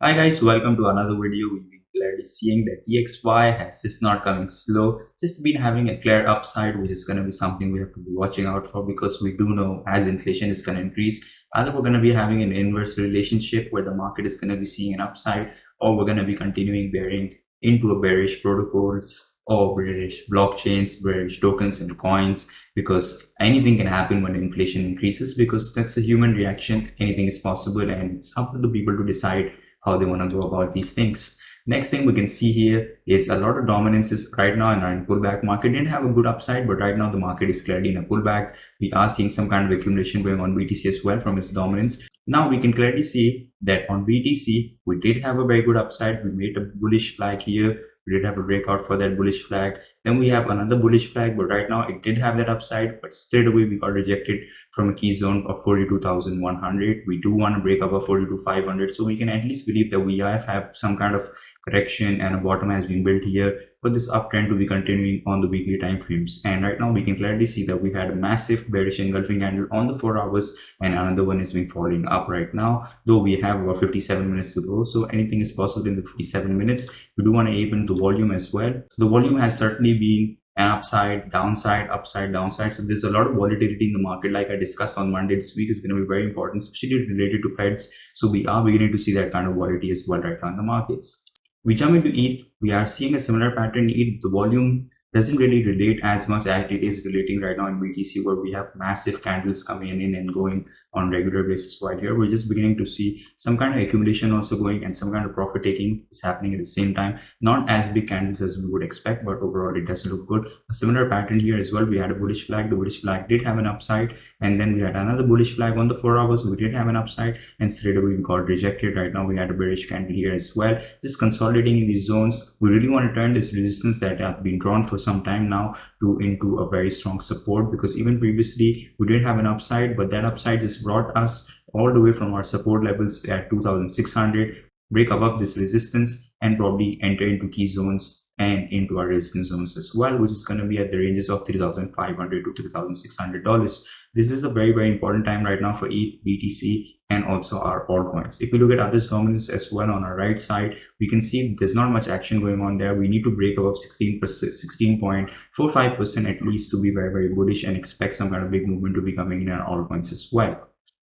Hi guys, welcome to another video. We've been clearly seeing that EXY has just not coming slow, just been having a clear upside, which is going to be something we have to be watching out for because we do know as inflation is going to increase, either we're going to be having an inverse relationship where the market is going to be seeing an upside, or we're going to be continuing bearing into a bearish protocols or bearish blockchains, bearish tokens and coins, because anything can happen when inflation increases because that's a human reaction. Anything is possible and it's up to the people to decide how they want to go about these things. Next thing we can see here is a lot of dominances right now in our pullback market. Didn't have a good upside, but right now the market is clearly in a pullback. We are seeing some kind of accumulation going on BTC as well from its dominance. Now we can clearly see that on BTC we did have a very good upside. We made a bullish flag here. We did have a breakout for that bullish flag. Then we have another bullish flag, but right now it did have that upside, but straight away we got rejected from a key zone of 42,100. We do want to break up a 42,500, so we can at least believe that we have some kind of correction and a bottom has been built here for this uptrend to be continuing on the weekly time frames. And right now we can clearly see that we had a massive bearish engulfing candle on the 4 hours, and another one is been falling up right now, though we have about 57 minutes to go, so anything is possible in the 57 minutes. We do want to aim into the volume as well. The volume has certainly been an upside, downside, upside, downside. So there's a lot of volatility in the market. Like I discussed on Monday, this week is going to be very important, especially related to Feds. So we are beginning to see that kind of volatility as well right now in the markets. We jump into ETH. We are seeing a similar pattern in ETH. The volume doesn't really relate as much as it is relating right now in BTC, where we have massive candles coming in and going on regular basis. While here we're just beginning to see some kind of accumulation also going, and some kind of profit taking is happening at the same time. Not as big candles as we would expect, but overall it does look good. A similar pattern here as well. We had a bullish flag. The bullish flag did have an upside, and then we had another bullish flag on the 4 hours. We did have an upside, and straight away we got rejected. Right now we had a bearish candle here as well, just consolidating in these zones. We really want to turn this resistance that have been drawn for some time now into a very strong support, because even previously we did have an upside, but that upside just brought us all the way from our support levels at 2600, break above this resistance and probably enter into key zones and into our resistance zones as well, which is going to be at the ranges of $3,500 to $3,600. This is a very important time right now for ETH, BTC, and also our altcoins. If we look at others dominance as well on our right side, we can see there's not much action going on there. We need to break above 16.45% at least to be very bullish and expect some kind of big movement to be coming in our altcoins as well.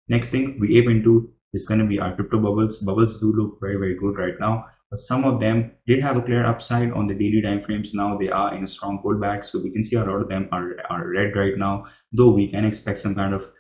Next thing we aim into is going to be our crypto bubbles. Bubbles do look very good right now, but some of them did have a clear upside on the daily time frames. Now they are in a strong pullback, so we can see a lot of them are red right now, though we can expect some kind of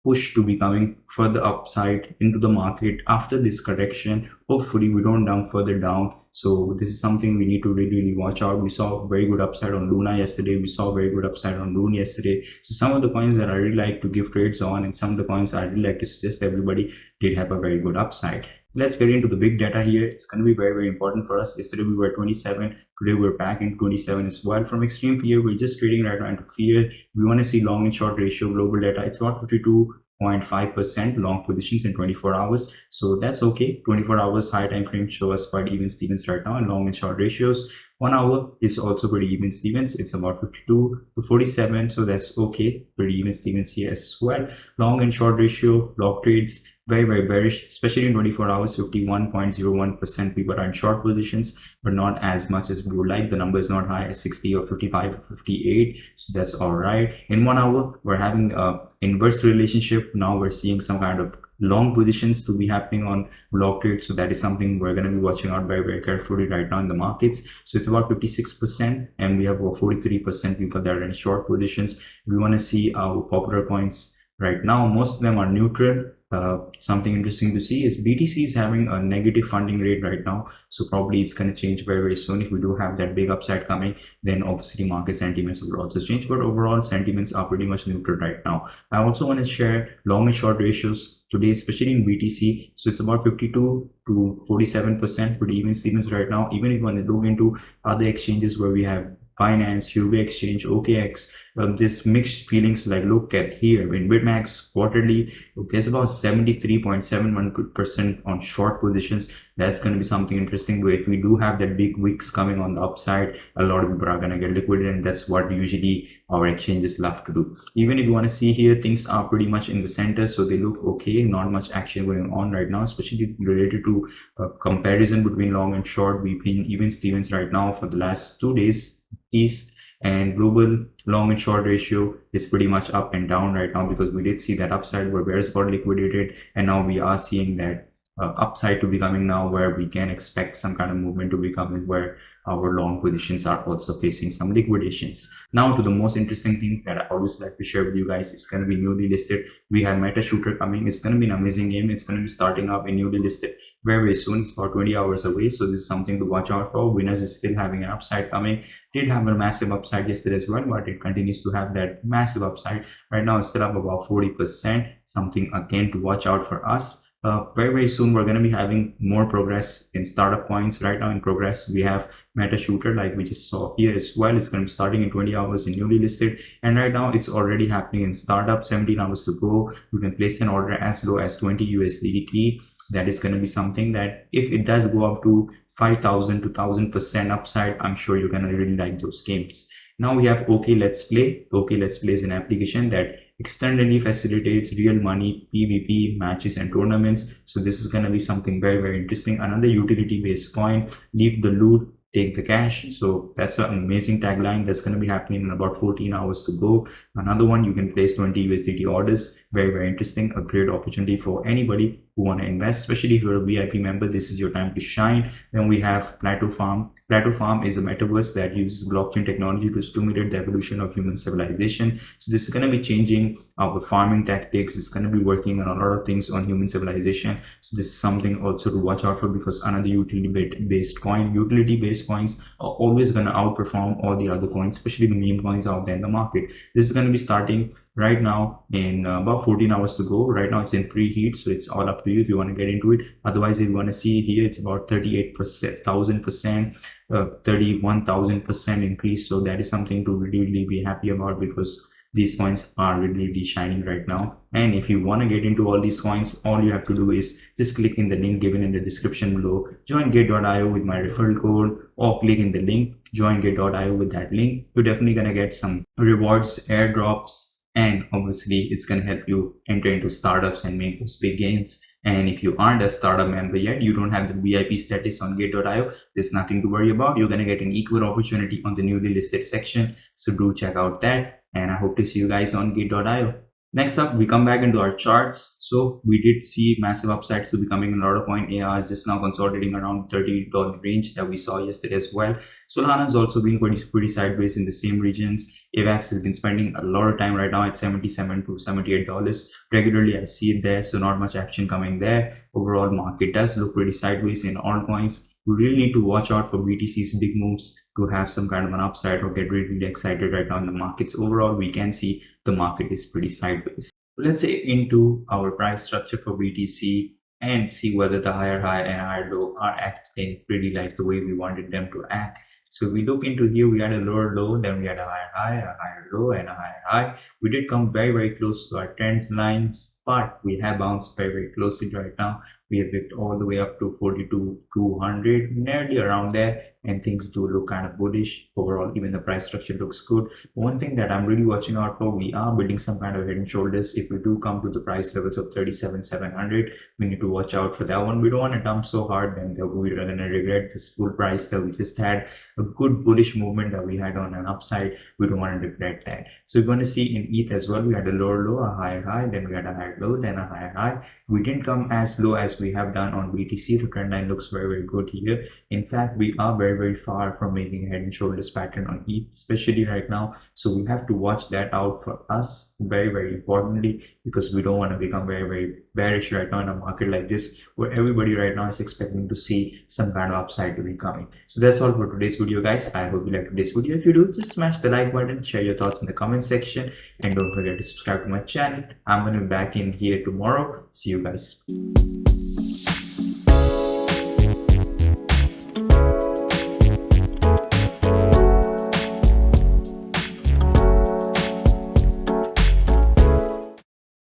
push to be coming further upside into the market after this correction. Hopefully we don't dump further down. So this is something we need to really watch out. We saw very good upside on Luna yesterday. We saw very good upside on Rune yesterday. So some of the coins that I really like to give trades on, and some of the coins I really like to suggest everybody, did have a very good upside. Let's get into the big data here. It's going to be very important for us. Yesterday we were 27. Today we're back in 27 as well. From extreme fear, we're just trading right now into fear. We want to see long and short ratio global data. It's about 52.5% long positions in 24 hours. So that's okay. 24 hours high time frame show us quite even Stevens right now, and long and short ratios. 1 hour is also pretty even Stevens. It's about 52 to 47. So that's okay. Pretty even Stevens here as well. Long and short ratio, block trades, very bearish, especially in 24 hours. 51.01% people are in short positions, but not as much as we would like. The number is not high as 60 or 55 or 58, so that's all right. In 1 hour we're having a inverse relationship. Now we're seeing some kind of long positions to be happening on block trade, so that is something we're going to be watching out very carefully right now in the markets. So it's about 56%, and we have about 43% people that are in short positions. We want to see our popular coins right now. Most of them are neutral. Something interesting to see is BTC is having a negative funding rate right now, so probably it's going to change very soon. If we do have that big upside coming, then obviously market sentiments will also change, but overall sentiments are pretty much neutral right now. I also want to share long and short ratios today, especially in BTC. So it's about 52 to 47%, pretty even Stevens right now. Even if you want to look into other exchanges where we have Binance, Huobi Exchange, OKX. This mixed feelings, like look at here in BitMEX quarterly, there's about 73.71% on short positions. That's going to be something interesting. But if we do have that big wicks coming on the upside, a lot of people are going to get liquidated, and that's what usually our exchanges love to do. Even if you want to see here, things are pretty much in the center, so they look okay. Not much action going on right now, especially related to comparison between long and short. We've been even Stevens right now for the last 2 days east, and global long and short ratio is pretty much up and down right now, because we did see that upside where bears got liquidated, and now we are seeing that upside to be coming now, where we can expect some kind of movement to be coming, where our long positions are also facing some liquidations. Now to the most interesting thing that I always like to share with you guys, it's going to be newly listed. We have METASHOOTER coming. It's going to be an amazing game. It's going to be starting up in newly listed very soon. It's about 20 hours away, so this is something to watch out for. Winners is still having an upside coming. Did have a massive upside yesterday as well, but it continues to have that massive upside. Right now it's still up about 40%, something again to watch out for us. Very soon we're going to be having more progress in startup coins. Right now in progress we have METASHOOTER, like we just saw here as well. It's going to be starting in 20 hours in newly listed, and right now it's already happening in startup. 17 hours to go. You can place an order as low as 20 USDT. That is going to be something that if it does go up to 5,000 to 1,000% upside, I'm sure you're going to really like those games. Now we have OK Let's Play. OK Let's Play is an application that externally facilitates real money PvP matches and tournaments. So this is going to be something very interesting. Another utility based coin. Leave the loot, take the cash. So that's an amazing tagline. That's going to be happening in about 14 hours to go. Another one, you can place 20 USDT orders. Very interesting. A great opportunity for anybody who want to invest, especially if you're a VIP member. This is your time to shine. Then we have Plateau Farm. Plateau Farm is a metaverse that uses blockchain technology to stimulate the evolution of human civilization. So this is going to be changing our farming tactics. It's going to be working on a lot of things on human civilization. So this is something also to watch out for, because another utility-based coin. Utility-based coins are always going to outperform all the other coins, especially the meme coins out there in the market. This is going to be starting right now in about 14 hours to go. Right now it's in preheat, so it's all up to you if you want to get into it. Otherwise, if you want to see here, it's about 38,000%, 31,000% increase. So that is something to really be happy about, because these coins are really shining right now. And if you want to get into all these coins, all you have to do is just click in the link given in the description below. Join Gate.io with my referral code, or click in the link, join Gate.io with that link. You're definitely going to get some rewards, airdrops, and obviously it's going to help you enter into startups and make those big gains. And if you aren't a startup member yet, you don't have the VIP status on Gate.io, there's nothing to worry about. You're going to get an equal opportunity on the newly listed section. So do check out that, and I hope to see you guys on Gate.io. Next up, we come back into our charts. So we did see massive upsides to becoming a lot of coin. AR is just now consolidating around $30 range that we saw yesterday as well. Solana has also been pretty sideways in the same regions. AVAX has been spending a lot of time right now at $77 to $78. Regularly I see it there, so not much action coming there. Overall market does look pretty sideways in altcoins. We really need to watch out for BTC's big moves to have some kind of an upside or get really excited right now in the markets. Overall, we can see the market is pretty sideways. Let's say into our price structure for BTC and see whether the higher high and higher low are acting pretty like the way we wanted them to act. So we look into here, we had a lower low, then we had a higher high, a higher low, and a higher high. We did come very close to our trend lines, but we have bounced very closely right now. We have hit all the way up to 42,200, nearly around there, and things do look kind of bullish. Overall, even the price structure looks good. One thing that I'm really watching out for, we are building some kind of head and shoulders. If we do come to the price levels of 37,700, we need to watch out for that one. We don't want to dump so hard then that we're going to regret this full price that we just had. A good bullish movement that we had on an upside, we don't want to regret that. So we're going to see in ETH as well, we had a lower low, a higher high, then we had a higher low, then a higher high. We didn't come as low as we have done on BTC. The trend line looks very good here. In fact, we are very far from making a head and shoulders pattern on ETH, especially right now. So we have to watch that out for us very importantly, because we don't want to become very bearish right now in a market like this, where everybody right now is expecting to see some kind of upside to be coming. So that's all for today's video, guys. I hope you liked today's video. If you do, just smash the like button, share your thoughts in the comment section, and don't forget to subscribe to my channel. I'm going to be back in here tomorrow. See you guys.